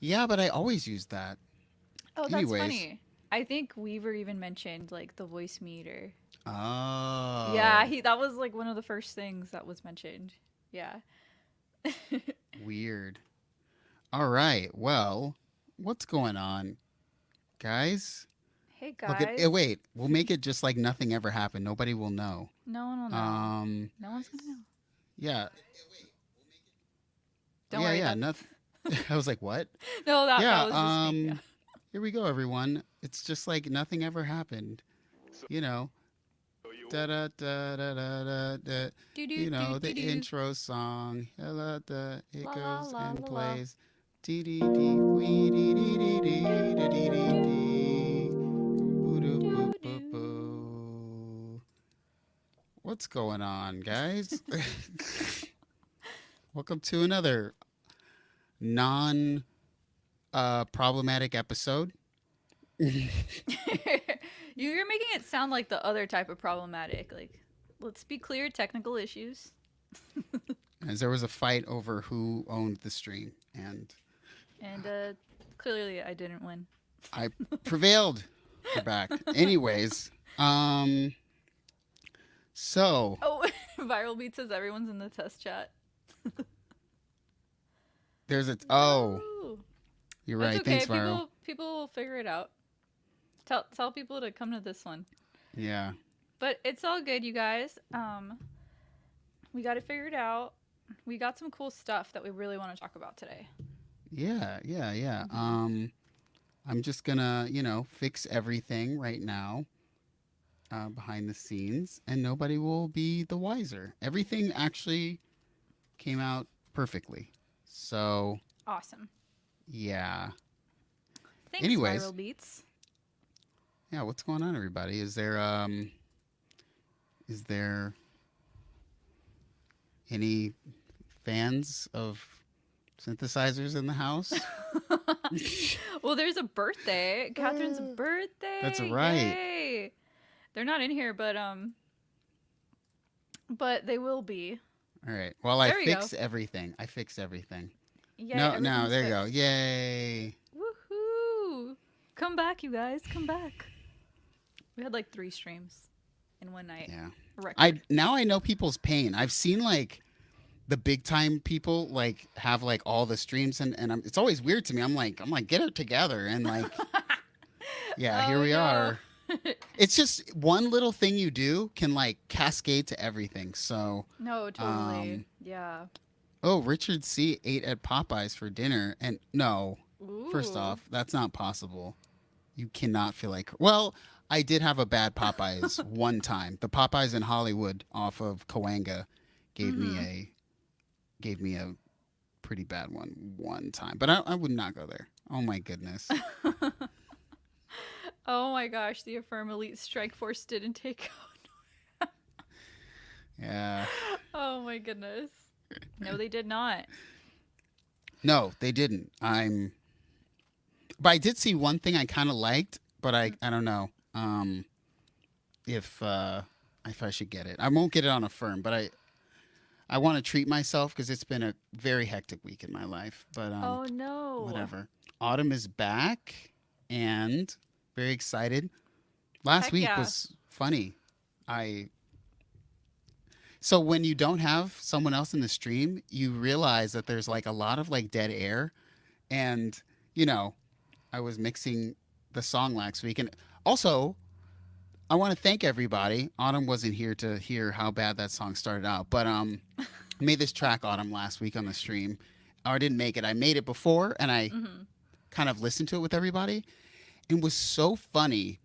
Yeah, but I always use that. Oh, that's Anyways. funny. I think Weaver even mentioned like the voice meter. Yeah, Oh, he that was like one of the first things that was mentioned. Yeah. weird. All right. Well, what's going on, guys? Hey Look at guys. wait. We'll make it just like nothing ever happened. Nobody will know. No one will know. Um. No one's gonna know. Yeah. Don't Yeah. worry, Yeah. that's Nothing. I was like, what? no, that Yeah. was just me. Yeah. Here we go, everyone. It's just like nothing ever happened. You know. Da da da da da da da. Do do You do know do the do. intro song. Hello, it La la goes la and la la. plays. Dee dee dee wee dee dee dee dee da dee dee dee. Boo doo boo Do boo do. boo. What's going on, guys? Welcome to another non problematic episode. You're making it sound like the other type of problematic. Like, let's be clear, technical issues. As there was a fight over who owned the stream, and And clearly I didn't win. I prevailed. We're back. Anyways, so Oh, Viral Beat says everyone's in the test chat. there's a oh, Woo! you're That's right. okay. Thanks, Viral. People will figure it out. Tell people to come to this one. Yeah, But it's all good, you guys. We got it figured out. We got some cool stuff that we really want to talk about today. yeah. Mm-hmm. I'm just gonna, fix everything right now behind the scenes, and nobody will be the wiser. Everything actually came out perfectly. So, Awesome. yeah. Thanks, Anyways, Viral Beats. yeah, what's going on, everybody? Is there any fans of synthesizers in the house? Well, there's a birthday. Catherine's That's birthday. right. Yay! They're not in here, but they will be. All right. Well, I There we go. fixed everything. I fixed everything. Yay! No, Everything's there you go. fixed. Yay. Woohoo! Come back, you guys. Come back. We had like 3 streams in one night. Yeah. I Record. now I know people's pain. I've seen like the big time people like have like all the streams and it's always weird to me. I'm like get it together and like yeah, here Oh we no. are. It's just one little thing you do can like cascade to everything. So, No, totally. um Yeah. oh, Richard C ate at Popeyes for dinner and no. First Ooh. off, that's not possible. You cannot feel like well, I did have a bad Popeyes one time. The Popeyes in Hollywood off of Coanga gave me Mm-hmm. a gave me a pretty bad one time. But I would not go there. Oh my goodness. Oh my gosh, the Affirm Elite Strike Force didn't take out. Yeah. Oh my goodness. No, they did not. No, they didn't. But I did see one thing I kind of liked, but I don't know if if I should get it. I won't get it on a firm, but I want to treat myself because it's been a very hectic week in my life. But Oh no. whatever. Autumn is back and very excited. Last Heck week yeah. was funny. I So when you don't have someone else in the stream, you realize that there's like a lot of like dead air and you know, I was mixing the song last week and also I want to thank everybody. Autumn wasn't here to hear how bad that song started out, but I made this track Autumn last week on the stream. Or I didn't make it. I made it before and I Mm-hmm. kind of listened to it with everybody. It was so funny.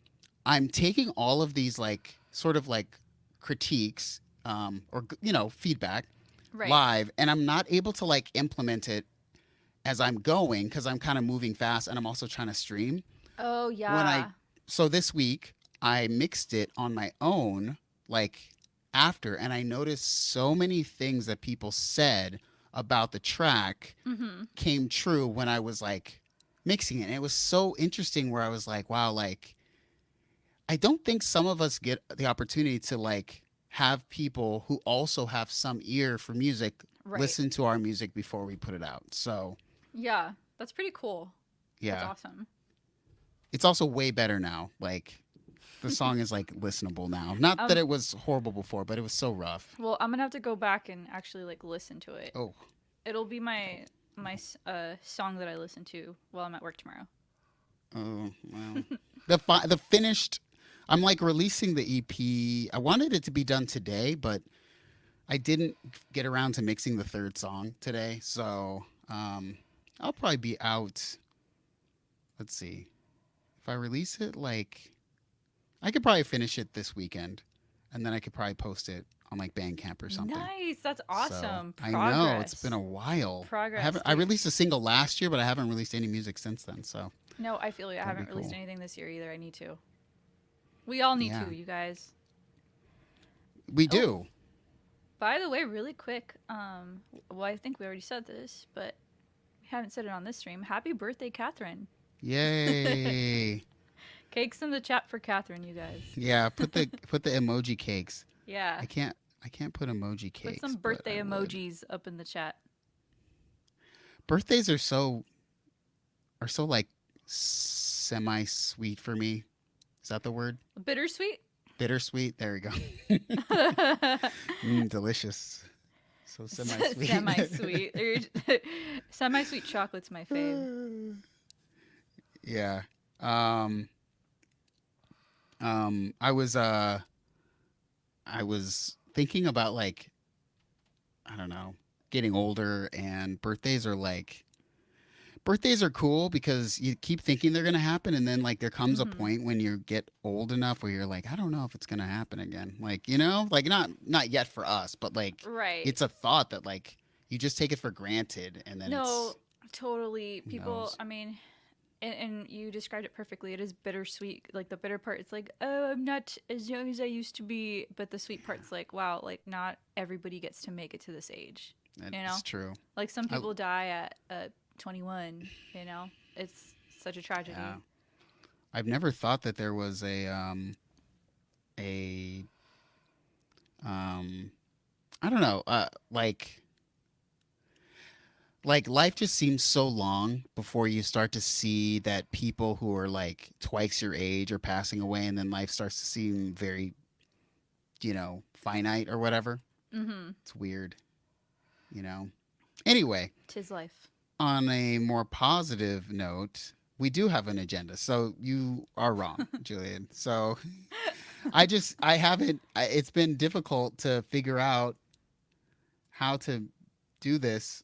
I'm taking all of these like sort of like critiques or feedback Right. live and I'm not able to like implement it as I'm going because I'm kind of moving fast and I'm also trying to stream. Oh When I yeah. so this week I mixed it on my own like after and I noticed so many things that people said about the track Mm-hmm. came true when I was like mixing it. And it was so interesting where I was like, wow, like I don't think some of us get the opportunity to like have people who also have some ear for music Right. listen to our music before we put it out. So, Yeah. That's pretty cool. That's Yeah. awesome. It's also way better now. Like the song is like listenable now. Not that Um, it was horrible before, but it was so rough. well, I'm gonna have to go back and actually like listen to it. Oh, It'll be my song that I listen to while I'm at work tomorrow. oh, well. The finished. I'm like releasing the EP. I wanted it to be done today, but I didn't get around to mixing the third song today. So I'll probably be out. Let's see. If I release it, like I could probably finish it this weekend, and then I could probably post it on like Bandcamp or something. Nice. That's So awesome. I know it's been Progress. a while. I Progress, haven't. I dude. released a single last year, but I haven't released any music since then. So No, I feel you. I that'll be haven't released cool. anything this year either. I need to. We all need Yeah, to, you guys. we Oh, do. by the way, really quick. Well, I think we already said this, but we haven't said it on this stream. Happy birthday, Catherine. Yay! Cakes in the chat for Catherine, you guys. Yeah, put the emoji cakes. Yeah. I can't put emoji Put some cakes, but I birthday would. emojis up in the chat. Birthdays are so like semi sweet for me. Is that the word? Bittersweet? Bittersweet. There we go. Delicious. So semi Semi sweet. sweet. Semi sweet chocolate's my fave. Yeah. Um. I was thinking about like I don't know, getting older and birthdays are cool because you keep thinking they're going to happen and then like there comes a Hmm. point when you get old enough where you're like I don't know if it's going to happen again. Like, like not yet for us, but like Right. it's a thought that like you just take it for granted and then No, it's totally. who People, knows. I mean, and you described it perfectly. It is bittersweet. Like the bitter part, it's like, oh, I'm not as young as I used to be. But the sweet part's like, wow, like not everybody gets to make it to this age. You know, It's true. like some I, people die at 21. You know, it's such a yeah. tragedy. I've never thought that there was a um I don't know, like life just seems so long before you start to see that people who are like twice your age are passing away and then life starts to seem very, finite or whatever. Mm-hmm. It's weird, you know. Anyway, 'Tis life. on a more positive note, we do have an agenda. So you are wrong, Julian. So I haven't it's been difficult to figure out how to do this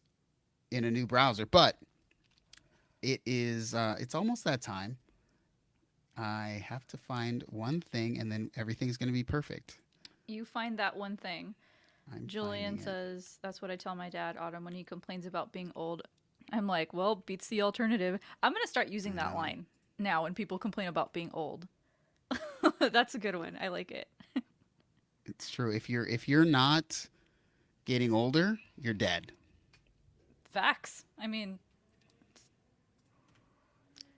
in a new browser, but it's almost that time. I have to find one thing and then everything's going to be perfect. You find that one thing. I'm Julian finding it. says that's what I tell my dad, Autumn, when he complains about being old. I'm like, well, beats the alternative. I'm gonna start using that No, line now when people complain about being old. That's a good one. I like it. it's true. If you're not getting older, you're dead. Facts. I mean,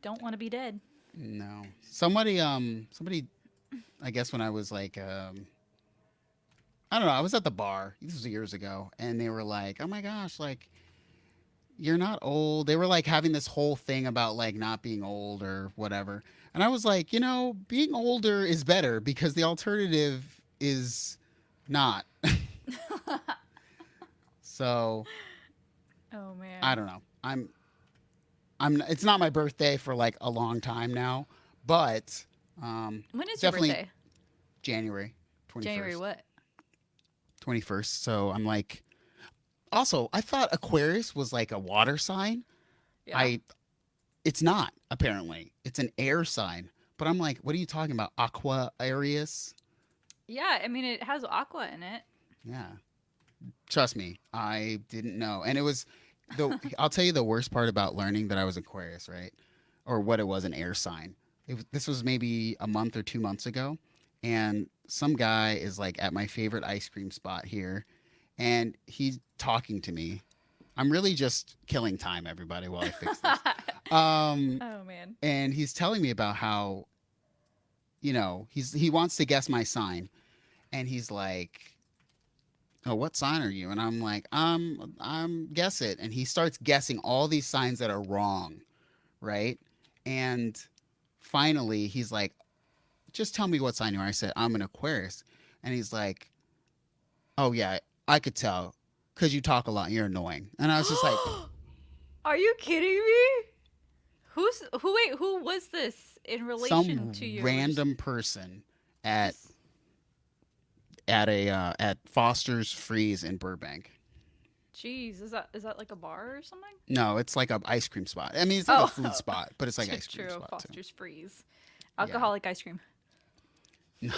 don't want to be dead. No. Somebody I guess when I was like I don't know, I was at the bar. This was years ago and they were like, "Oh my gosh, like you're not old." They were like having this whole thing about like not being old or whatever. And I was like, being older is better because the alternative is not. So, Oh I man. don't know. It's not my birthday for like a long time now, but When is your definitely birthday? January January 21st. what? 21st. So, I'm like also, I thought Aquarius was like a water sign. Yeah. I It's not, apparently. It's an air sign. But I'm like, what are you talking about? Aqua Arius? Yeah, I mean it has aqua in it. Yeah. Trust me, I didn't know. And it was I'll tell you the worst part about learning that I was Aquarius, right? Or what it was, an air sign. This was maybe a month or 2 months ago. And some guy is like at my favorite ice cream spot here. And he's talking to me. I'm really just killing time, everybody, while I fix this. Um, Oh man. and he's telling me about how he wants to guess my sign, and he's like, oh, what sign are you? And I'm like, guess it. And he starts guessing all these signs that are wrong, right? And finally, he's like, just tell me what sign you are. I said, I'm an Aquarius. And he's like, oh, yeah, I could tell because you talk a lot and you're annoying. And I was just like, Are you kidding me? Who was this in relation some to yours? random person at Just at Foster's Freeze in Burbank. jeez, is that like a bar or something? No, it's like a ice cream spot. I mean, it's like a Oh, food spot, but it's like ice cream true. spot too. Foster's Freeze, Yeah, alcoholic ice cream. no,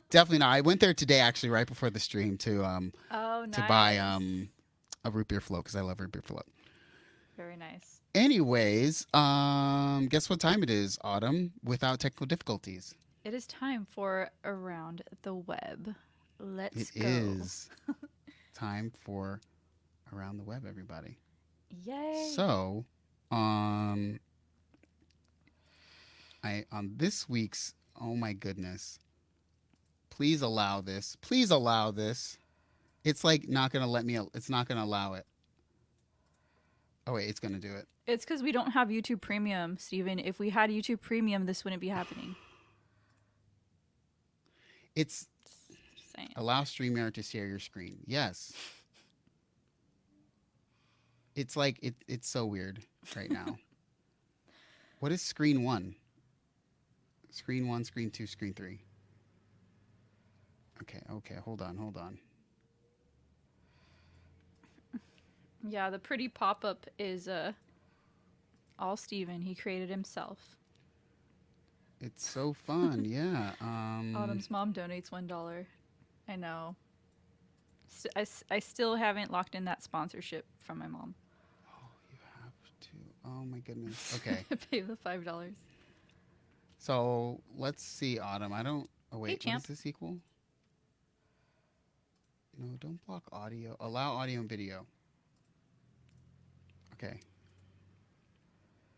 definitely not. I went there today, actually, right before the stream Oh, to buy nice. a root beer float because I love root beer float. Very nice. Anyways, guess what time it is, Autumn? Without technical difficulties, It is time for Around the Web. it Let's go. is time for around the web, everybody. Yay. So, um, I on this week's, oh my goodness, please allow this. Please allow this. It's like not gonna let me. It's not gonna allow it. Oh wait, it's gonna do it. It's because we don't have YouTube Premium, Steven. If we had YouTube Premium, this wouldn't be happening. It's Just saying. allow StreamYard to share your screen. Yes. It's like it's so weird right now. What is screen one? Screen one, screen two, screen three. Okay, okay, hold on, hold on. Yeah, the pretty pop up is all Steven. He created himself. It's so fun, yeah. Autumn's mom donates $1. I know. I still haven't locked in that sponsorship from my mom. Oh, you have to. Oh my goodness. Okay. Pay the $5. So let's see, Autumn. I don't. Oh Hey, wait, what does champ. this equal? No, don't block audio. Allow audio and video. Okay.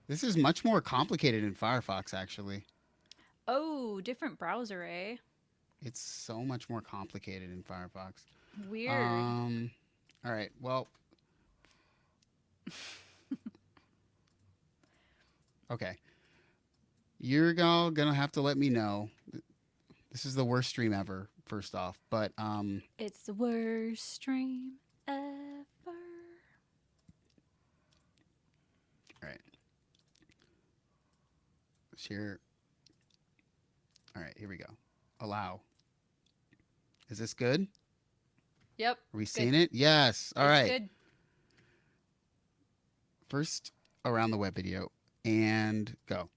This is much more complicated in Firefox, actually. Oh, different browser, eh? It's so much more complicated in Firefox. Weird. Um. All right. Well. Okay. You're all gonna have to let me know. This is the worst stream ever. First off, but It's the worst stream ever. all right. Share. All right. Here we go. Allow. Is this good? Yep. Are we It's good. seeing it? Yes. All It's right. good. First around the web video and go.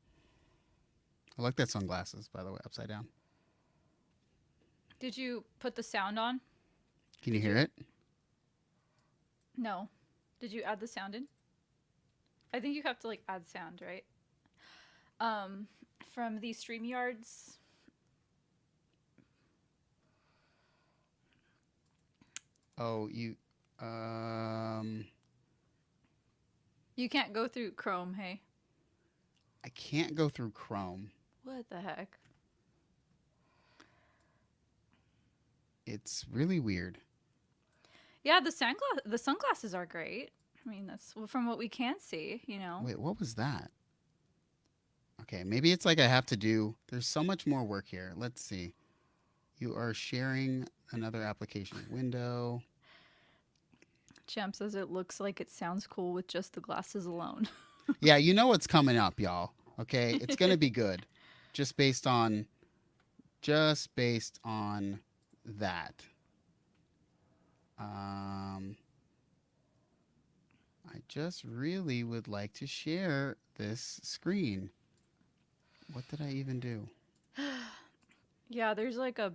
I like that sunglasses, by the way, upside down. Did you put the sound on? Can you Did hear you? it? No. Did you add the sound in? I think you have to like add sound, right? From the StreamYards. Oh, you. You can't go through Chrome, hey? I can't go through Chrome. What the heck? It's really weird. Yeah, the sunglasses are great. I mean, that's from what we can see, you know. Wait, what was that? Okay, maybe it's like I have to do. There's so much more work here. Let's see. You are sharing another application window. Champ says it looks like it sounds cool with just the glasses alone. Yeah, you know what's coming up, y'all. Okay, it's gonna be good, just based on, just based on that. I just really would like to share this screen. What did I even do? Yeah, there's like a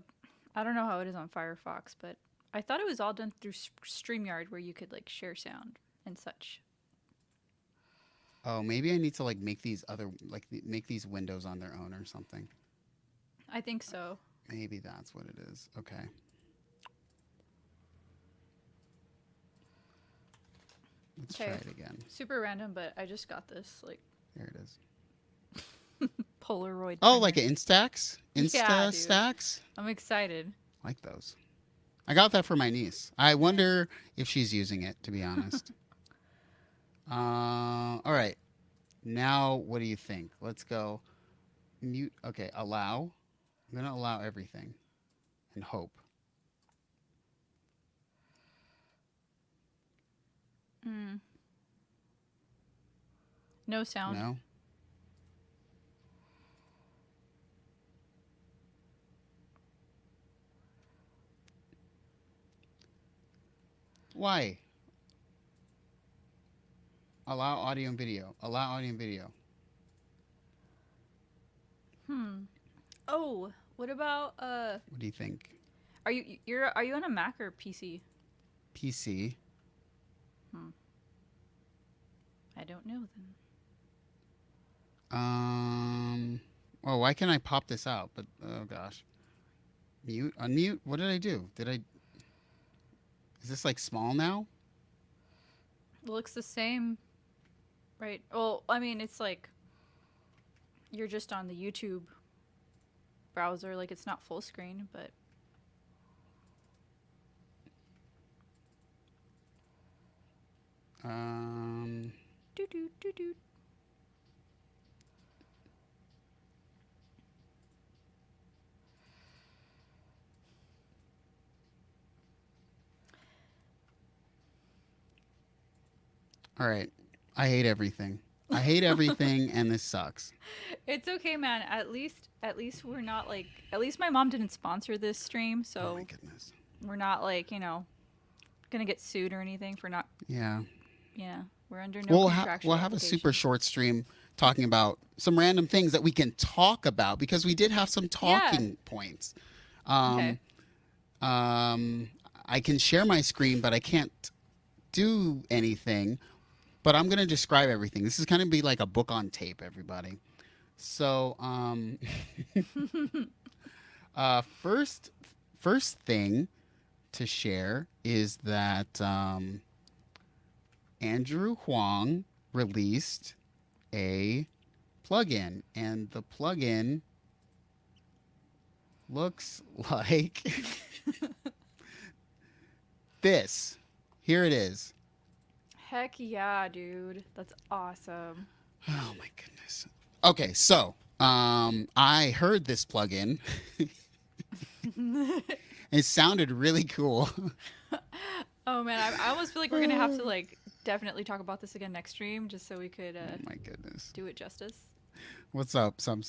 I don't know how it is on Firefox, but I thought it was all done through StreamYard where you could like share sound and such. Oh, maybe I need to like make these other make these windows on their own or something. I think so. Maybe that's what it is. Okay. Let's try Okay. it again. Super random, but I just got this like There it is. Polaroid Oh, printer. like Instax? Yeah, Insta dude. stacks? I'm excited. Like those. I got that for my niece. I wonder if she's using it, to be honest. All right. Now, what do you think? Let's go mute. Okay, allow. I'm going to allow everything and hope. Mm. No sound. No? Why? Allow audio and video. Allow audio and video. Hmm. Oh, what about What do you think? are you on a Mac or PC? PC. Hmm. I don't know then. Oh, why can't I pop this out? But oh gosh. Mute, unmute. What did I do? Did I? Is this like small now? It looks the same, right? Well, I mean, it's like you're just on the YouTube browser, like it's not full screen, but doo doo doo doo. All right. I hate everything. I hate everything, and this sucks. It's okay, man. At least we're not like at least my mom didn't sponsor this stream, Oh my so goodness. we're not like, gonna get sued or anything for not. Yeah. Yeah, we're under no We'll contractual we'll have a super obligation. short stream talking about some random things that we can talk about because we did have some Yeah. talking points. Okay. Um, I can share my screen, but I can't do anything. But I'm gonna describe everything. This is gonna be like a book on tape, everybody. So, first thing to share is that Andrew Huang released a plugin, and the plugin looks like this. Here it is. Heck yeah, dude. That's awesome. Oh my goodness. Okay, so I heard this plugin. It sounded really cool. Oh man, I almost feel like we're gonna have to like definitely talk about this again next stream, just so we could Oh my goodness. do it justice. What's up? Some.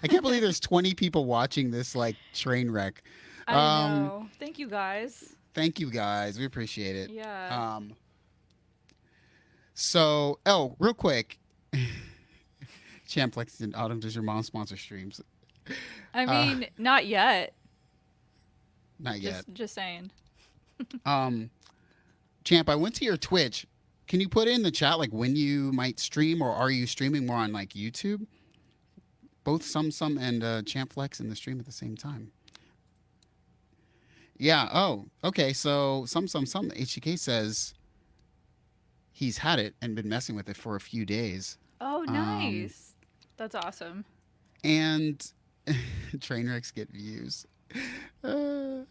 I can't believe there's 20 people watching this like train wreck. I know. Thank you guys. Thank you guys. We appreciate it. Yeah. So, real quick. Champ Lexington, Autumn, does your mom sponsor streams? I mean, not yet. Not yet. Just saying. Champ, I went to your Twitch. Can you put in the chat like when you might stream, or are you streaming more on like YouTube? Both some and Champ Flex in the stream at the same time. Yeah. Oh, okay. So some. HTK says he's had it and been messing with it for a few days. Oh, nice. That's awesome. And train wrecks get views. They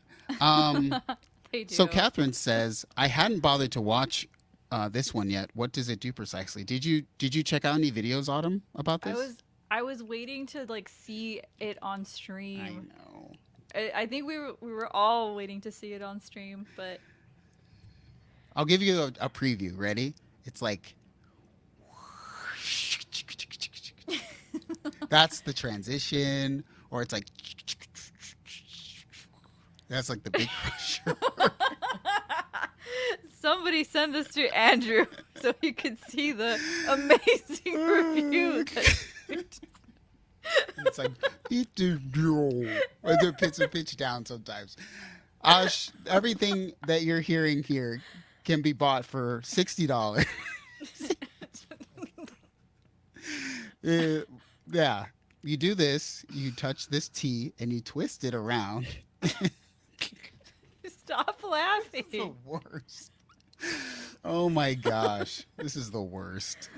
do. So Catherine says, I hadn't bothered to watch this one yet. What does it do precisely? Did you check out any videos, Autumn, about this? I was waiting to like see it on stream. I know. I think we were all waiting to see it on stream, but I'll give you a preview. Ready? It's like that's the transition, or it's like that's like the big crusher. somebody send this to Andrew so he could see the amazing review. And it's like it's a pitch down sometimes. Everything that you're hearing here can be bought for $60. Yeah, you do this. You touch this T and you twist it around. Stop laughing. It's the worst. Oh my gosh, this is the worst.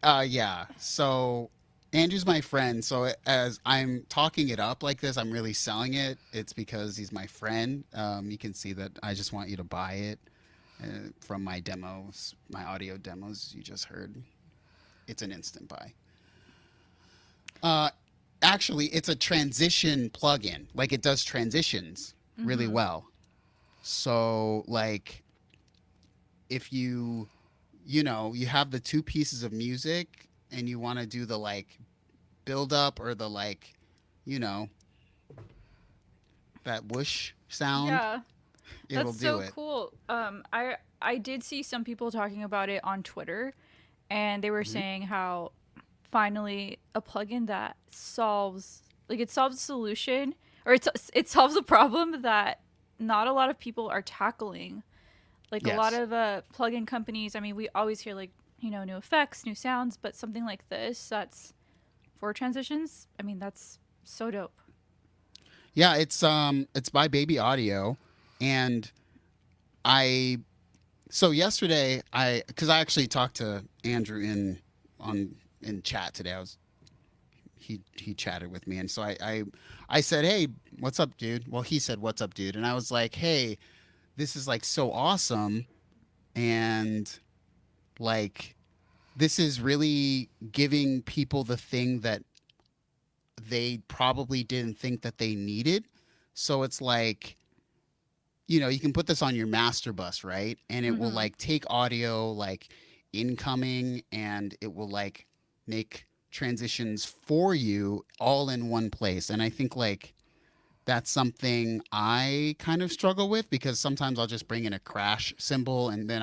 Yeah. So Andrew's my friend, so as I'm talking it up like this, I'm really selling it. It's because he's my friend. You can see that I just want you to buy it from my demos, my audio demos you just heard. It's an instant buy. Uh, Actually, it's a transition plugin. Like it does transitions really Mm-hmm. well. So like if you have the two pieces of music and you want to do the like build up or the like, you know, that whoosh sound, Yeah, it'll that's do so it. cool. I did see some people talking about it on Twitter, and they were Hmm. saying how finally a plugin that solves it solves a solution, or it solves a problem that not a lot of people are tackling. Like a lot Yes. of plugin companies, I mean, we always hear like, new effects, new sounds, but something like this that's for transitions, I mean, that's so dope. Yeah, it's by Baby Audio, and I so yesterday I because I actually talked to Andrew in chat today. He chatted with me, and so I said, hey, what's up, dude? Well, he said, what's up, dude? And I was like, hey, this is like so awesome, and like this is really giving people the thing that they probably didn't think that they needed. So it's like, you can put this on your master bus, right? And it will Mm-hmm. like take audio like incoming and it will like make transitions for you all in one place. And I think like that's something I kind of struggle with because sometimes I'll just bring in a crash symbol and then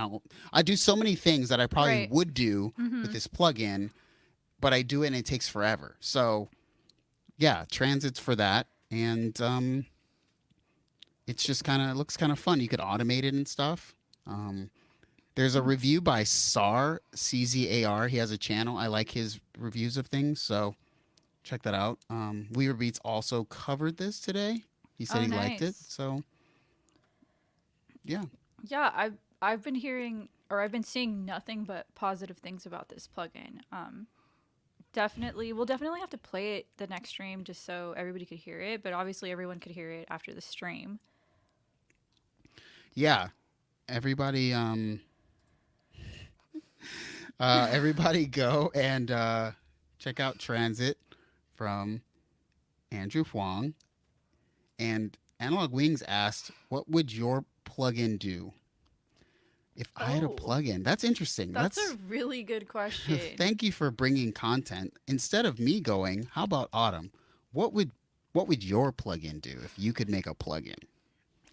I do so many things that I probably Right. would do with Mm-hmm. this plugin, but I do it and it takes forever. So yeah, transits for that. And it's just kind of looks kind of fun. You could automate it and stuff. Um, there's a review by Czar CZAR. He has a channel. I like his reviews of things, so check that out. Weaver Beats also covered this today. He said Oh, he liked it, nice. so yeah. Yeah, I've been hearing, or I've been seeing nothing but positive things about this plugin. Definitely, we'll definitely have to play it the next stream just so everybody could hear it, but obviously everyone could hear it after the stream. Yeah, everybody everybody go and check out Transit from Andrew Huang. And Analog Wings asked, what would your plugin do? If I had a Oh, plugin, that's interesting. that's That's a really good question. thank you for bringing content. Instead of me going, how about Autumn? What would what would your plugin do if you could make a plugin?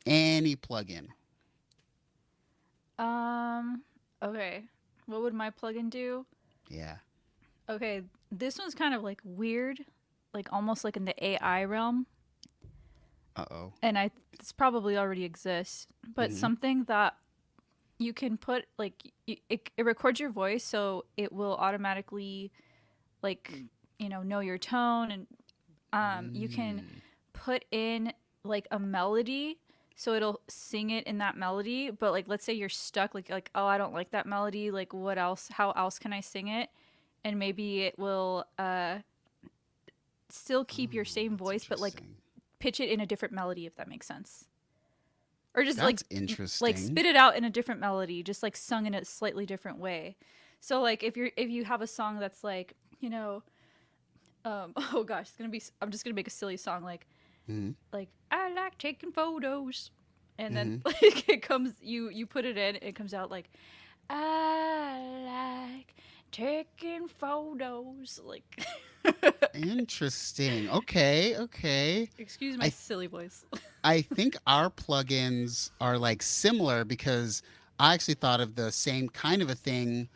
Any plugin. Um, okay. What would my plugin do? Yeah. Okay, this one's kind of like weird, like almost like in the AI realm, Uh oh. and this probably already exists, but Mm-hmm. something that you can put like it records your voice, so it will automatically like know your tone, and you can Mm. put in like a melody, so it'll sing it in that melody, but like let's say you're stuck, like oh, I don't like that melody, like what else, how else can I sing it, and maybe it will still keep your Oh, same that's voice but like interesting. pitch it in a different melody, if that makes sense, or just That's like interesting. spit it out in a different melody, just like sung in a slightly different way. So like if you have a song that's like oh gosh, it's gonna be, I'm just gonna make a silly song Mm-hmm. like I like taking photos, and then Mm-hmm. like it comes, you put it in, it comes out like I like taking photos, like Interesting. Okay. Okay. excuse my I silly voice. I think our plugins are like similar because I actually thought of the same kind of a thing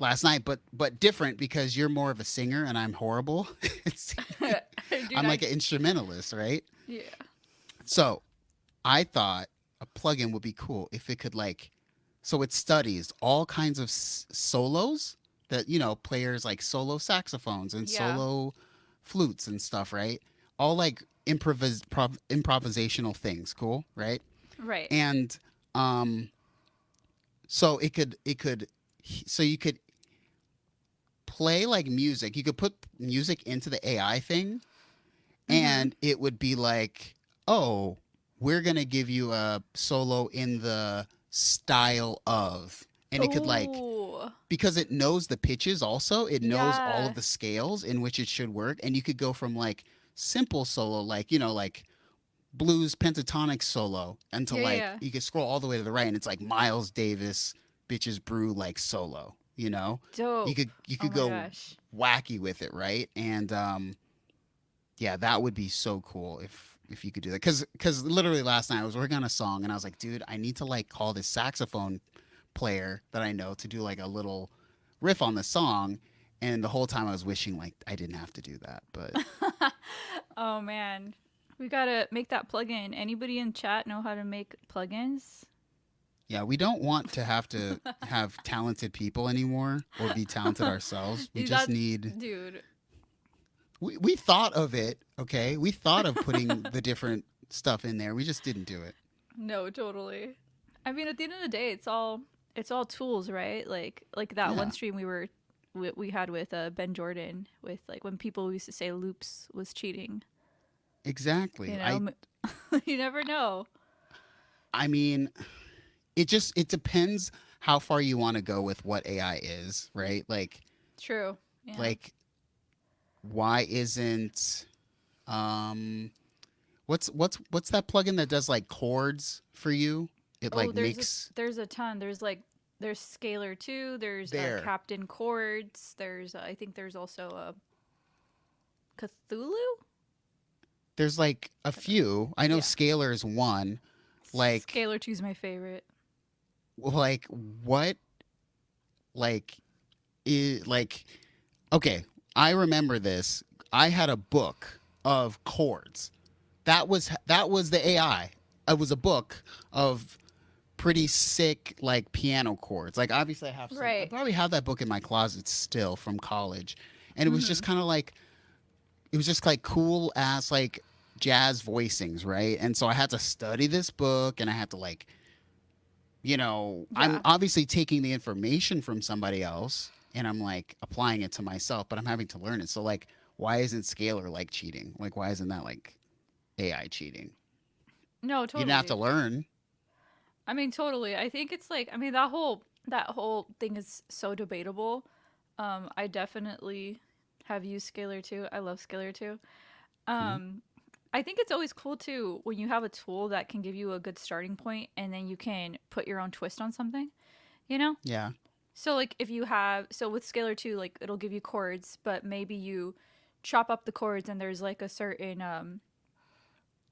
last night, but different because you're more of a singer and I'm horrible. Dude, I'm like an instrumentalist, right? yeah. So I thought a plugin would be cool if it could like, so it studies all kinds of solos that players like solo saxophones and Yeah. solo flutes and stuff, right? All like improvisational things, cool, right? Right. And so it could so you could play like music. You could put music into the AI thing, Mm-hmm. and it would be like, oh, we're gonna give you a solo in the style of, and it could like, Oh, because it knows the pitches also, it knows all of yeah. the scales in which it should work, and you could go from like simple solo, like, you know, like blues pentatonic solo, until Yeah, like yeah. you could scroll all the way to the right and it's like Miles Davis bitches brew like solo, you know. you Dope. could you Oh could my go gosh. wacky with it, right? And yeah, that would be so cool if you could do that, because literally last night I was working on a song and I was like, dude, I need to like call this saxophone player that I know to do like a little riff on the song. And the whole time I was wishing like I didn't have to do that. But Oh man. We gotta make that plugin. Anybody in chat know how to make plugins? yeah, we don't want to have talented people anymore or be talented ourselves. We just That need, dude. we thought of it, okay? We thought of putting the different stuff in there. We just didn't do it. No, totally. I mean, at the end of the day, it's all tools, right? Like that one Yeah, stream we had with Ben Jordan, with like when people used to say loops was cheating. You exactly. know, you never know. I mean, it depends how far you want to go with what AI is, right? True. Yeah. Like why isn't um what's that plugin that does like chords for you? It Oh, like makes there's a ton. There's Scalar too. There's there. Captain Chords. There's I think there's also a Cthulhu. There's like a few. I know Yeah. Scalar is one. Like Scalar 2 is my favorite. like what like is like okay, I remember this. I had a book of chords. That was the AI. It was a book of pretty sick like piano chords. Like obviously I have some. I Right. probably have that book in my closet still from college, and it was just Mhm. kind of like it was just like cool ass like jazz voicings, right? And so I had to study this book, and I had to like, I'm Yeah. obviously taking the information from somebody else and I'm like applying it to myself, but I'm having to learn it. So like, why isn't Scalar like cheating? Like, why isn't that like AI cheating? No, You didn't have to totally. learn. I mean, totally. I think it's like I mean that whole thing is so debatable. I definitely have used Scalar too. I love Scalar too. Mhm. Um, I think it's always cool too when you have a tool that can give you a good starting point and then you can put your own twist on something, you know? Yeah. So like if you have so with Scalar 2 like it'll give you chords, but maybe you chop up the chords and there's like a certain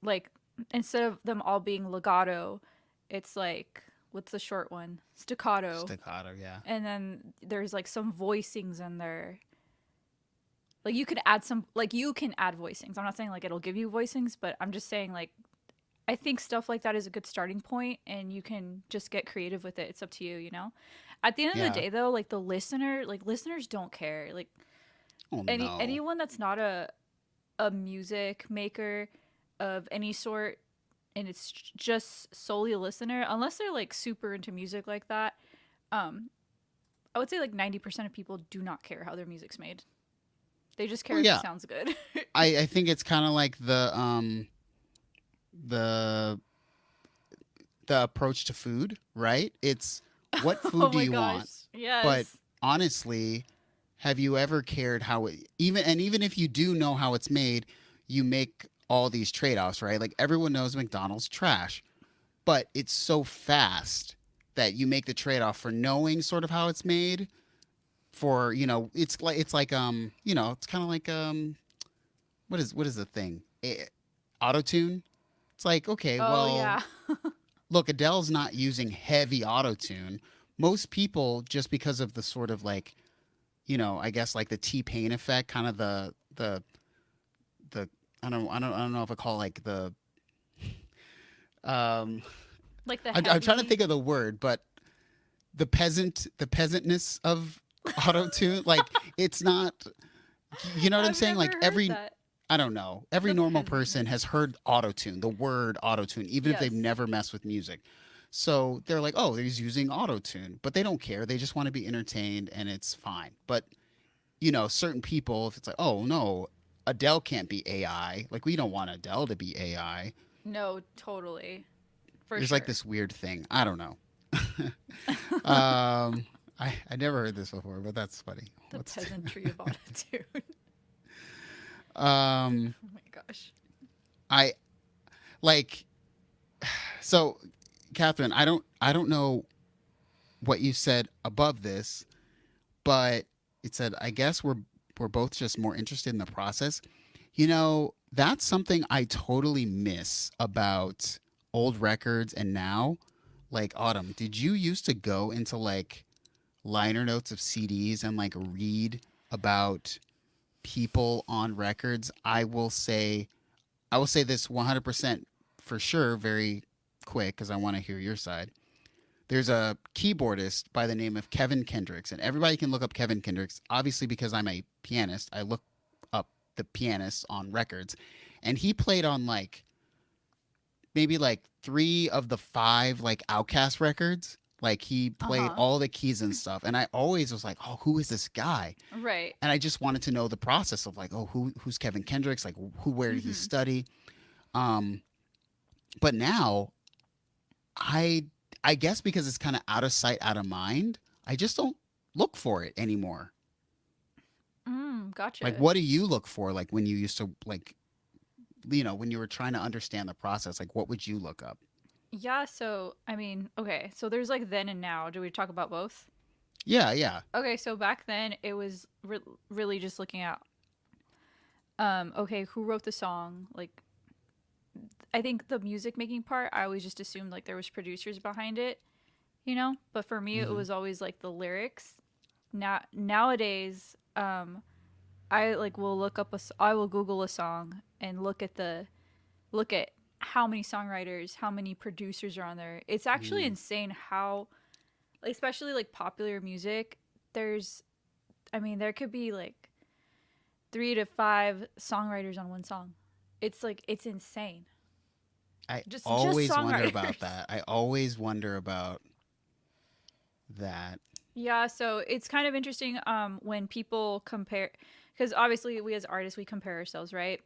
like instead of them all being legato, it's like what's the short one? Staccato. Staccato. Yeah. And then there's like some voicings in there. Like you can add voicings. I'm not saying like it'll give you voicings, but I'm just saying like I think stuff like that is a good starting point and you can just get creative with it. It's up to you, you know? At the end of the Yeah. day though, like the listener, like listeners don't care. Like Oh no. anyone that's not a music maker of any sort and it's just solely a listener, unless they're like super into music like that, um I would say like 90% of people do not care how their music's made. They just care Well, if it yeah. sounds good. I think it's kind of like the the approach to food, right? It's what food Oh do my you gosh. want? But Yes. honestly, have you ever cared how it even if you do know how it's made, you make all these trade-offs, right? Like everyone knows McDonald's trash, but it's so fast that you make the trade-off for knowing sort of how it's made for, it's kind of like what is the thing? Auto tune. It's like, okay, Oh well, yeah. look, Adele's not using heavy auto tune. Most people, just because of the sort of like, I guess like the T Pain effect, kind of the I don't know if I call it like the um Like the I'm trying to heavy. think of the word, but the peasantness of auto tune, like it's not, you know what I'm I've saying? never Like heard every that. I don't know. Every The normal person has peasantness. heard autotune, the word autotune, even if they've Yes. never messed with music. So they're like, oh, he's using autotune, but they don't care. They just want to be entertained and it's fine. But, certain people, if it's like, oh no, Adele can't be AI. Like we don't want Adele to be AI. No, totally. For There's like sure. this weird thing. I don't know. I never heard this before, but that's funny. The What's peasantry of autotune. um Oh my gosh. I like so Catherine, I don't know what you said above this, but it said I guess we're both just more interested in the process. That's something I totally miss about old records and now. Like Autumn, did you used to go into like liner notes of CDs and like read about people on records? I will say this 100% for sure very quick cuz I want to hear your side. There's a keyboardist by the name of Kevin Kendricks, and everybody can look up Kevin Kendricks. Obviously, because I'm a pianist, I look up the pianists on records, and he played on like maybe like three of the five like Outcast records. Like he Uh played huh. all the keys and stuff, and I always was like, "Oh, who is this guy?" Right. And I just wanted to know the process of like, "Oh, who's Kevin Kendricks? Like, where did he Mm-hmm. study?" Um, but now I I guess because it's kind of out of sight, out of mind, I just don't look for it anymore. Like, Gotcha. what do you look for? Like when you used to like, when you were trying to understand the process, like what would you look up? Yeah, so I mean, okay, so there's like then and now. Do we talk about both? Yeah, yeah. Okay, so back then it was really just looking at okay, who wrote the song? Like I think the music making part, I always just assumed like there was producers behind it, But for me it Hmm. was always like the lyrics. Nowadays, I like will look up I will Google a song and look at how many songwriters, how many producers are on there. It's actually Mm. insane how, especially like popular music, there's, I mean, there could be like 3 to 5 songwriters on one song. It's like, it's insane. I Just always wonder about songwriters. that. I always wonder about that. Yeah, so it's kind of interesting when people compare, because obviously we as artists we compare ourselves, right?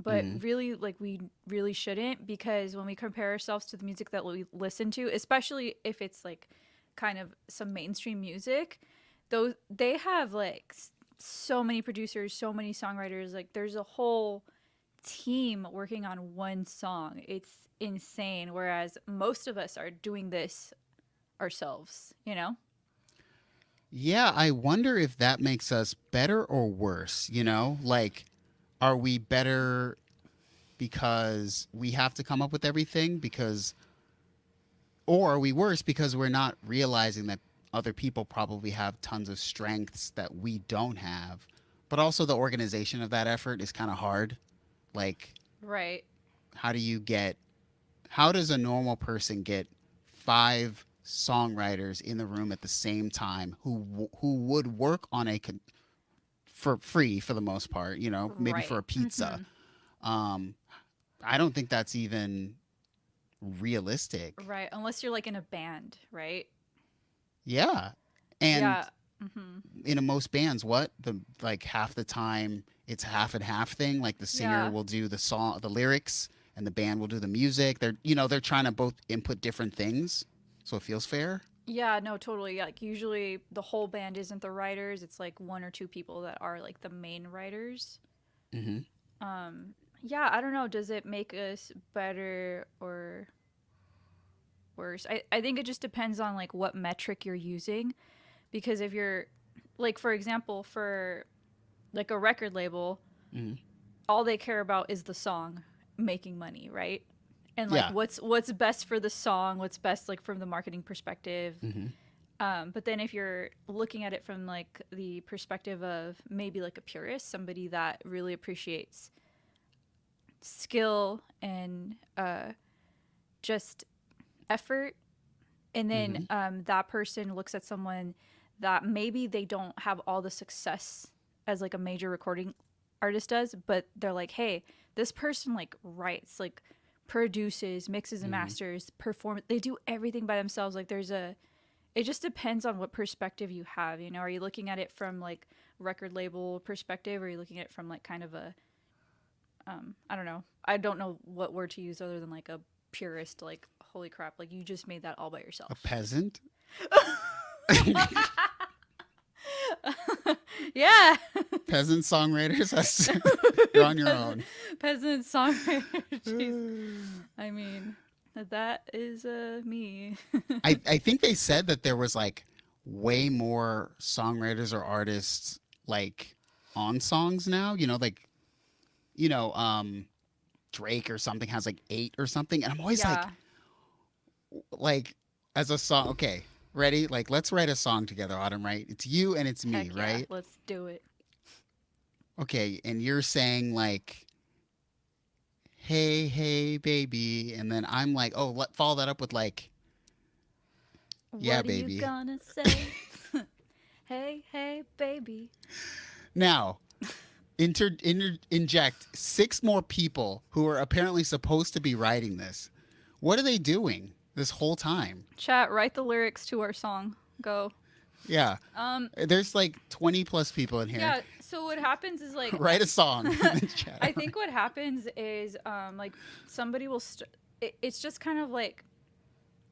But Hmm. really, like we really shouldn't, because when we compare ourselves to the music that we listen to, especially if it's like kind of some mainstream music, those they have like so many producers, so many songwriters. Like there's a whole team working on one song. It's insane. Whereas most of us are doing this ourselves. Yeah, I wonder if that makes us better or worse. Like, are we better because we have to come up with everything or are we worse because we're not realizing that other people probably have tons of strengths that we don't have, but also the organization of that effort is kind of hard. Like, Right. how do you get how does a normal person get five songwriters in the room at the same time who would work on for free for the most part, maybe for Right. a pizza? Mm-hmm. um I don't think that's even realistic. Right. Unless you're like in a band, right? Yeah. And Yeah. Mm-hmm. in a most bands, what the like half the time it's half and half thing. Like the singer Yeah. will do the song, the lyrics, and the band will do the music. They're trying to both input different things, so it feels fair. Yeah, no, totally. Like usually the whole band isn't the writers. It's like 1 or 2 people that are like the main writers. Hmm. Yeah, I don't know. Does it make us better or worse? I think it just depends on like what metric you're using. Because if you're like, for example, for like a record label, Hmm. all they care about is the song making money, right? And like Yeah. what's best for the song, what's best like from the marketing perspective. Hmm. But then if you're looking at it from like the perspective of maybe like a purist, somebody that really appreciates skill and just effort, and then Hmm. that person looks at someone that maybe they don't have all the success as like a major recording artist does, but they're like, hey, this person like writes, like produces, mixes and Hmm. masters, perform, they do everything by themselves. Like It just depends on what perspective you have. You know, are you looking at it from like record label perspective, or are you looking at it from like kind of a I don't know. I don't know what word to use other than like a purist, like holy crap, like you just made that all by A yourself. peasant? Yeah. Peasant songwriters? You're on your peasant, own. peasant songwriter. Jeez. I mean, that is me. I think they said that there was like way more songwriters or artists like on songs now. Like you know, Drake or something has like 8 or something, and I'm always Yeah. like as a song. Okay, ready? Like let's write a song together, Autumn. Right? It's you and it's me, Heck yeah. right? Let's do it. Okay, and you're saying like, "Hey, hey, baby," and then I'm like, "Oh, follow that up with like, yeah, What are you baby." gonna say? Hey, hey, baby. Now, inject 6 more people who are apparently supposed to be writing this. What are they doing this whole time? Chat, write the lyrics to our song. Go. Yeah, Um, there's like 20 plus people in here. yeah, so what happens is like Write a song in the I chat. think what happens is like somebody will it's just kind of like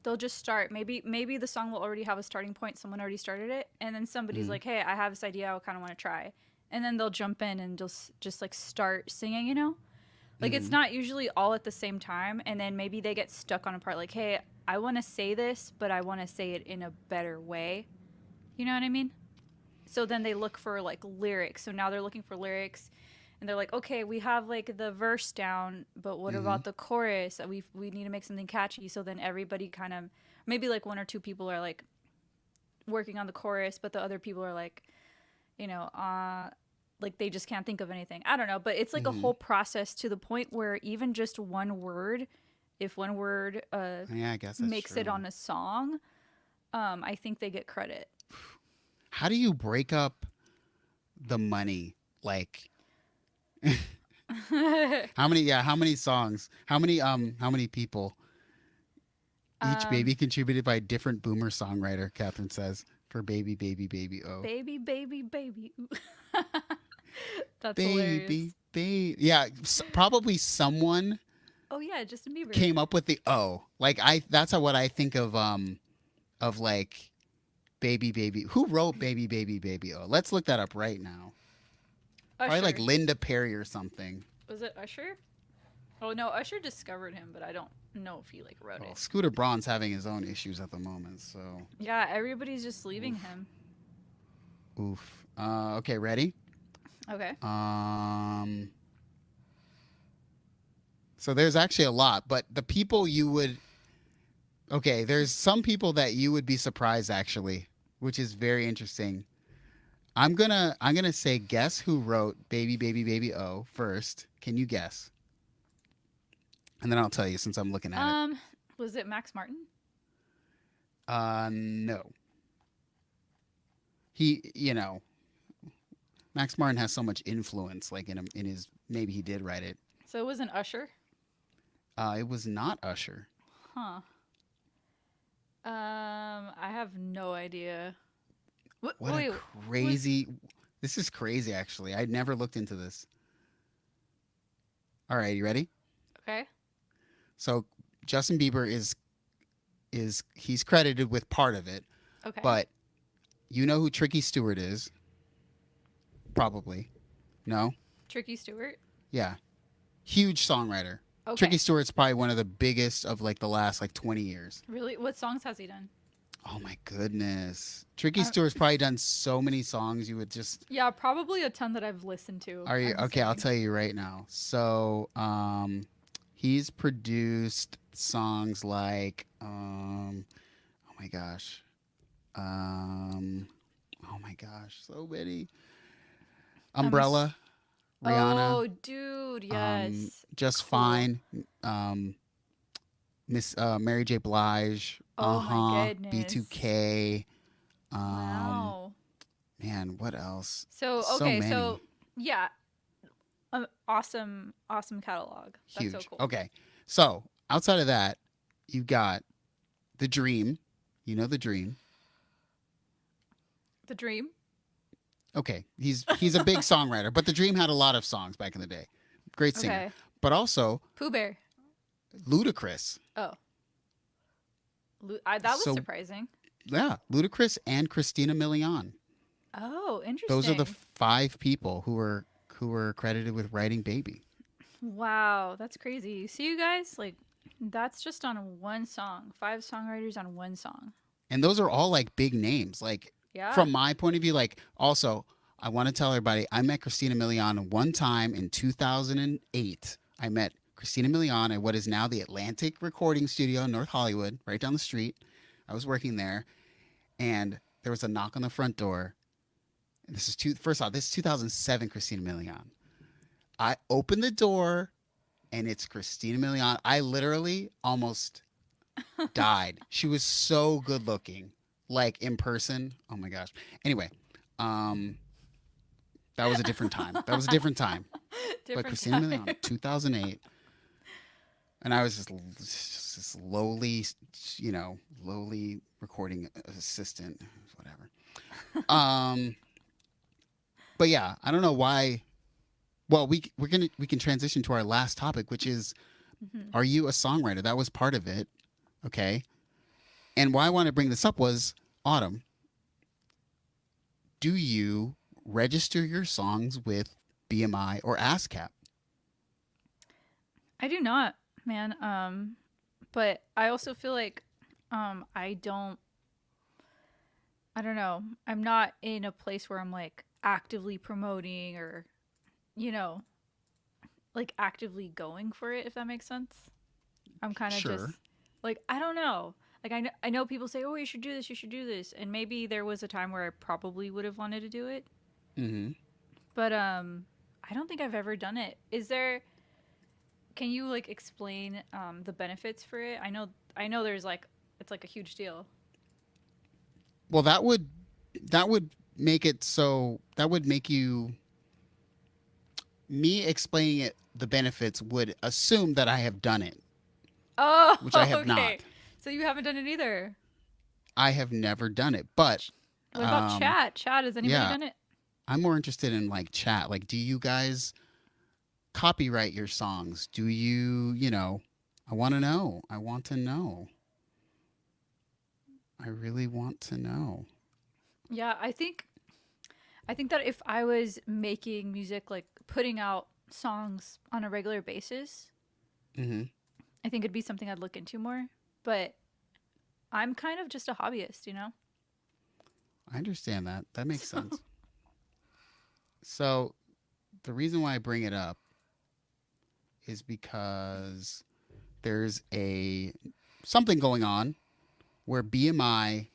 they'll just start. Maybe the song will already have a starting point. Someone already started it, and then somebody's Mm, like, "Hey, I have this idea. I kind of want to try." And then they'll jump in and just like start singing. You know, like it's mm-hmm, not usually all at the same time. And then maybe they get stuck on a part. Like, "Hey, I want to say this, but I want to say it in a better way." You know what I mean? So then they look for like lyrics. So now they're looking for lyrics, and they're like, okay, we have like the verse down, but what mm-hmm, about the chorus? We need to make something catchy. So then everybody kind of maybe like one or two people are like working on the chorus, but the other people are like, you know, like they just can't think of anything. I don't know, but it's like a mm-hmm. whole process to the point where even just one word, if one word Yeah, I guess that's makes it true. on a song, I think they get credit. How do you break up the money? Like, how many? Yeah, how many songs? How many people? Each um, baby contributed by a different boomer songwriter, Catherine says, for Baby, Baby, Baby, oh. baby, baby, baby. That's hilarious. Baby, baby. Yeah, probably someone Oh yeah, Justin Bieber. came up with the O. Like, that's what I think of like, Baby, Baby. Who wrote Baby, Baby, Baby, oh? Let's look that up right now. Probably like Usher. Linda Perry or something. Was it Usher? Oh no, Usher discovered him, but I don't know if he like wrote Well, it. Scooter Braun's having his own issues at the moment, so. Yeah, everybody's just leaving Oof. him. Oof. Okay, ready? Okay. Um, so there's actually a lot, but the people you would okay, there's some people that you would be surprised actually, which is very interesting. I'm gonna say guess who wrote Baby Baby Baby O first. Can you guess? And then I'll tell you since I'm looking at it. Um, was it Max Martin? No. He, Max Martin has so much influence, like in him, in his. Maybe he did write it. So it wasn't Usher. It was not Usher. Huh. I have no idea. What? What a Wait, was crazy. This is crazy, actually. I never looked into this. All right, you ready? okay. So Justin Bieber is he's credited with part of it, Okay. but you know who Tricky Stewart is? Probably. No? Tricky Stewart. Yeah. Huge songwriter. Tricky Okay. Stewart's probably one of the biggest of like the last like 20 years. Really? What songs has he done? Oh my goodness. Tricky Um, Stewart's probably done so many songs you would just yeah, probably a ton that I've listened to. are you I'm okay, I'll assuming. tell you right now. So, he's produced songs like oh my gosh. Um oh my gosh, so many. I'm ass- Umbrella, Rihanna, Oh, dude, yes. Just Cool. Fine, um Miss Mary J. Blige, Oh my goodness. B2K, um, Wow. man, what else? So, So okay, so many. yeah, awesome, awesome catalog. That's so Huge. cool. Okay. So outside of that, you've got The Dream. You know The Dream. The Dream. Okay, he's a big songwriter, but The Dream had a lot of songs back in the day. Great singer, Okay. but also Pooh Bear. Ludacris. Oh, that was So surprising. yeah, Ludacris and Christina Milian. Oh, Those are the interesting. five people who were credited with writing Baby. Wow, that's crazy. See, you guys, like, that's just on one song. Five songwriters on one song. And those are all like big names. Like Yeah. from my point of view, like also I want to tell everybody I met Christina Milian one time in 2008. I met Christina Milian at what is now the Atlantic Recording Studio in North Hollywood, right down the street. I was working there, and there was a knock on the front door. And first off, this is 2007 Christina Milian. I opened the door, and it's Christina Milian. I literally almost died. She was so good looking, like in person. Oh my gosh. Anyway, um, that was a different time. That was a different time. But Different Christina time. Milian, 2008, and I was just this lowly, lowly recording assistant, whatever. Um, but yeah, I don't know why. Well, we can transition to our last topic, which is, Mhm. are you a songwriter? That was part of it. Okay. And why I want to bring this up was, Autumn, do you register your songs with BMI or ASCAP? I do not, man. But I also feel like I don't. I don't know. I'm not in a place where I'm like actively promoting or, you know, like actively going for it. If that makes sense. I'm kind of just Sure. like I don't know. Like I know people say, "Oh, you should do this. You should do this." And maybe there was a time where I probably would have wanted to do it, Mm-hmm. but I don't think I've ever done it. Is there? Can you like explain the benefits for it? I know there's like it's like a huge deal. Well, that would make it so that would make you me explaining it the benefits would assume that I have done it, Oh, which I have okay. not. So you haven't done it either. I have never done it, but What about um, chat? Chat, has anybody yeah, done it? I'm more interested in like chat. Like, do you guys copyright your songs? Do you, I want to know. I want to know. I really want to know. Yeah, I think that if I was making music, like putting out songs on a regular basis, Hmm. I think it'd be something I'd look into more. But I'm kind of just a hobbyist, you know? I understand that. That makes sense. So the reason why I bring it up is because there's a something going on where BMI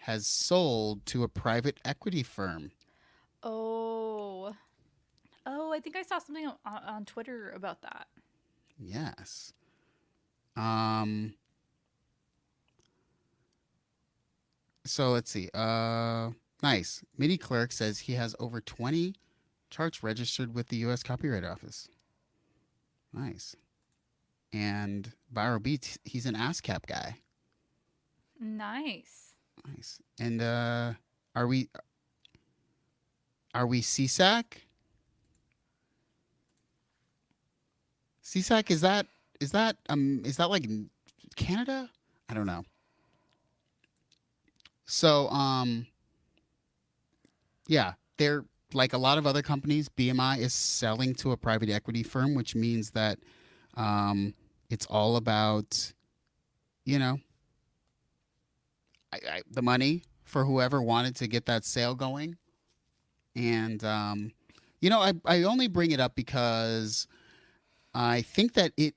has sold to a private equity firm. Oh. Oh, I think I saw something on Twitter about that. Yes. Um so let's see. Nice. Midi Clerk says he has over 20 charts registered with the US Copyright Office. Nice. And Viral Beats, he's an ASCAP guy. Nice. Nice. And are we CSAC? CSAC, is that like Canada? I don't know. So yeah, they're like a lot of other companies. BMI is selling to a private equity firm, which means that it's all about you know the money for whoever wanted to get that sale going. And I only bring it up because I think that it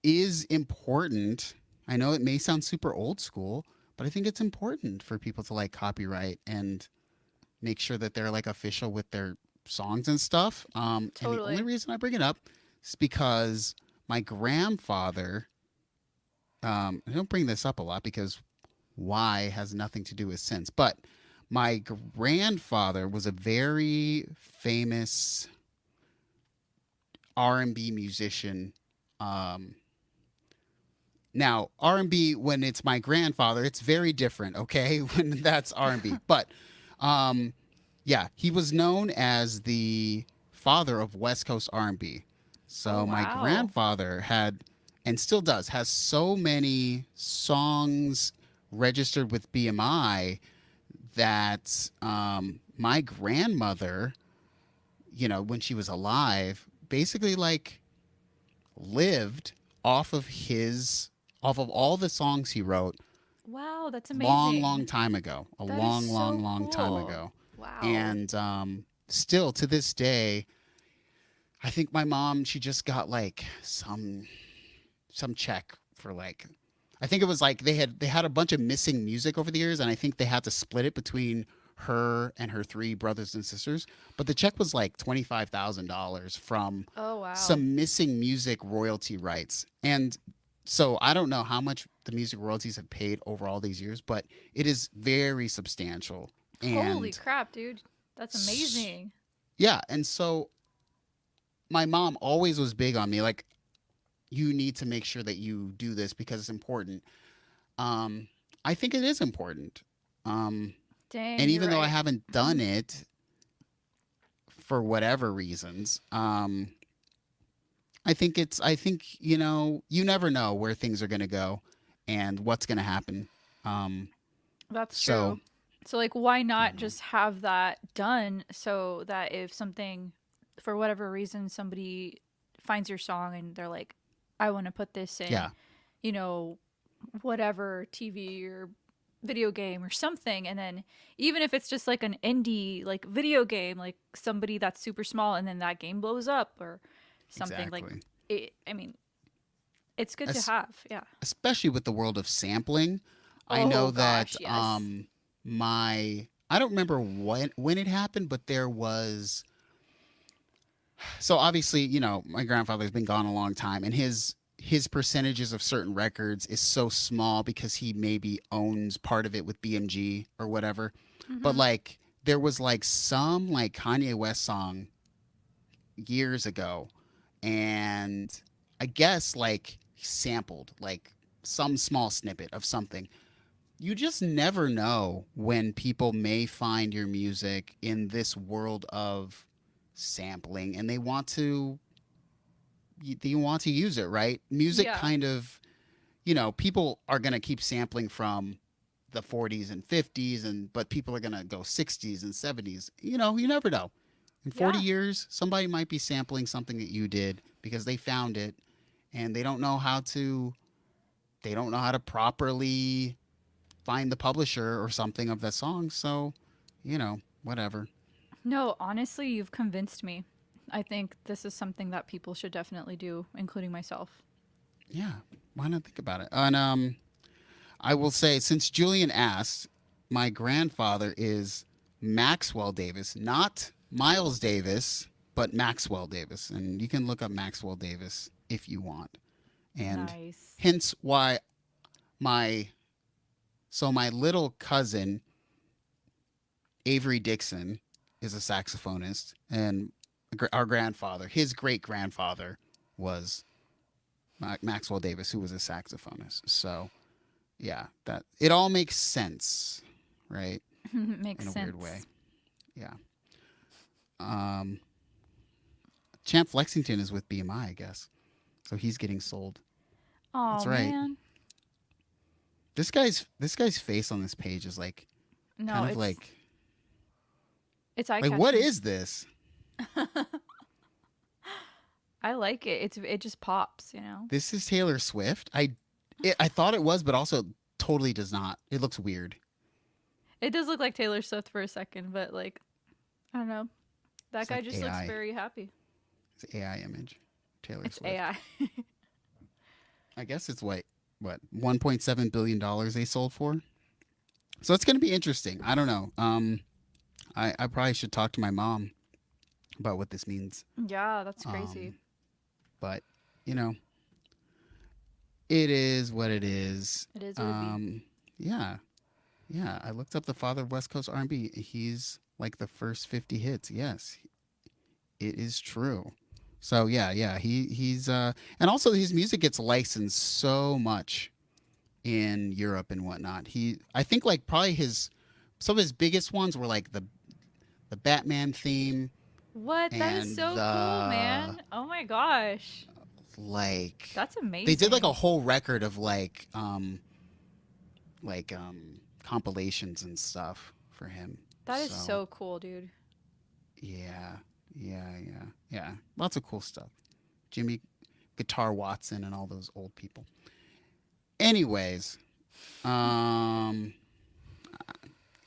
is important. I know it may sound super old school, but I think it's important for people to like copyright and make sure that they're like official with their songs and stuff. And the only Totally. reason I bring it up is because my grandfather. I don't bring this up a lot because why has nothing to do with sense, but my grandfather was a very famous R&B musician. Um, Now, R&B when it's my grandfather, it's very different, okay? When that's R&B. But Um, yeah, he was known as the father of West Coast R&B. Oh So my wow. grandfather had, and still does, has so many songs registered with BMI that my grandmother, when she was alive, basically like lived off of off of all the songs he wrote Wow, that's long, long amazing. time ago, a That is long, long, so long time cool. ago. Wow. And still to this day, I think my mom, she just got like some check for like, I think it was like they had a bunch of missing music over the years, and I think they had to split it between her and her three brothers and sisters. But the check was like $25,000 from Oh wow. some missing music royalty rights. And so I don't know how much the music royalties have paid over all these years, but it is very substantial. Holy And crap, dude. That's amazing. yeah, and so my mom always was big on me, like, you need to make sure that you do this because it's important. Um, I think it is important. Um, Dang, and you're even though I right. haven't done it for whatever reasons, I think, you never know where things are going to go and what's going to happen. Um, That's so, true. So like why you not know, just have that done so that if something for whatever reason somebody finds your song and they're like I want to put this in, yeah, you know, whatever TV or video game or something, and then even if it's just like an indie like video game, like somebody that's super small and then that game blows up or something like exactly. it, I mean, it's good to Es- have. Yeah. Especially with the world of sampling. I know Oh that gosh, yes. I don't remember when it happened, but there was, so obviously, my grandfather's been gone a long time, and his percentages of certain records is so small because he maybe owns part of it with BMG or whatever. But Mhm. like there was like some like Kanye West song years ago, and I guess like sampled like some small snippet of something. You just never know when people may find your music in this world of sampling, and they want to use it, right? Music Yeah. kind of, people are going to keep sampling from the 40s and 50s, and but people are going to go 60s and 70s. You never know. In 40 Yeah. years, somebody might be sampling something that you did because they found it, and they don't know how to properly find the publisher or something of that song. So, whatever. No, honestly, you've convinced me. I think this is something that people should definitely do, including myself. Yeah, why not think about it? And I will say, since Julian asked, my grandfather is Maxwell Davis, not Miles Davis, but Maxwell Davis. And you can look up Maxwell Davis if you want. And Nice. hence why my my little cousin Avery Dixon is a saxophonist, and our grandfather, his great grandfather, was Maxwell Davis, who was a saxophonist. So yeah, that it all makes sense, right? Makes In a weird way. sense. Yeah. Um, Champ Flexington is with BMI, I guess. So he's getting sold. Oh That's right. man. This guy's face on this page is like No, kind of it's eye like what catching. is this? I like it. It just pops, you know. This is Taylor Swift. I thought it was, but also totally does not. It looks weird. It does look like Taylor Swift for a second, but like I don't know. That It's guy like just looks AI. very happy. It's AI image. Taylor It's Swift. AI. I guess it's what 1.7 billion dollars they sold for. So it's going to be interesting. I don't know. I probably should talk to my mom about what this means. Yeah, that's crazy. Um, but you know, it is what it is. It is what it be. Yeah, yeah. I looked up the father of West Coast R&B. He's like the first 50 hits. Yes, it is true. So yeah, yeah. He's and also his music gets licensed so much in Europe and whatnot. I think like probably his some of his biggest ones were like the Batman theme What? That is and so cool, the man. Oh my gosh. like That's they did like a amazing. whole record of compilations and stuff for him. That is So so cool, dude. yeah, yeah. Lots of cool stuff. Jimmy Guitar Watson and all those old people. Anyways, um,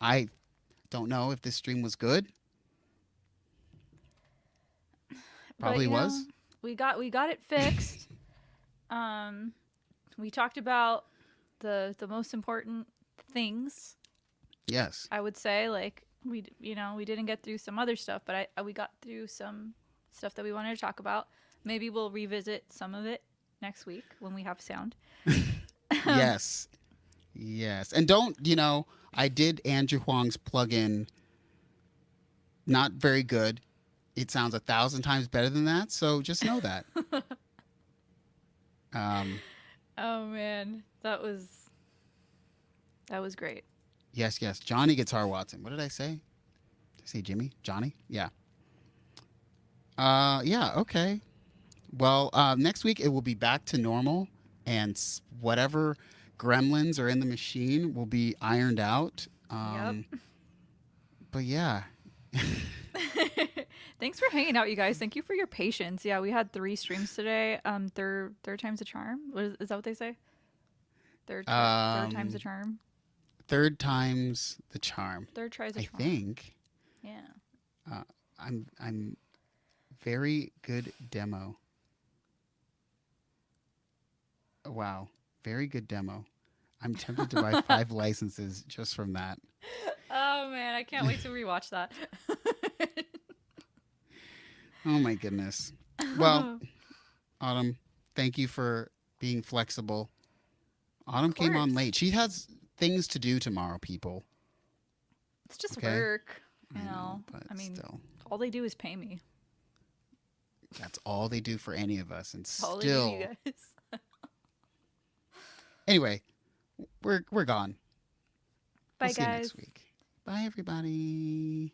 I don't know if this stream was good. But Probably you know, was. we got it fixed. Um, we talked about the most important things. Yes. I would say, like we didn't get through some other stuff, but we got through some stuff that we wanted to talk about. Maybe we'll revisit some of it next week when we have sound. Yes. Yes. And don't, I did Andrew Huang's plugin. Not very good. It sounds 1,000 times better than that. So just know that. Um, Oh man, that was great. yes, yes. Johnny Guitar Watson. What did I say? Did I say Jimmy? Johnny? Yeah. Yeah. Okay. Well, next week it will be back to normal, and whatever gremlins are in the machine will be ironed out. Yep. But yeah. Thanks for hanging out, you guys. Thank you for your patience. Yeah, we had 3 streams today. Third time's a charm. Is that what they say? Third time's a Um, charm. third time's the charm. Third tries a I charm. think. Yeah. I'm very good demo. Wow, very good demo. I'm tempted to buy 5 licenses just from that. Oh man, I can't wait to rewatch that. Oh my goodness. Well, Autumn, thank you for being flexible. Of Autumn came on course. late. She has things to do tomorrow, people. It's just Okay? work, I know, but I mean, still, all they do is pay me. that's all they do for any of us. And That's all they do, you still, guys. anyway, we're gone. We'll Bye, see you guys. next week. Bye, everybody.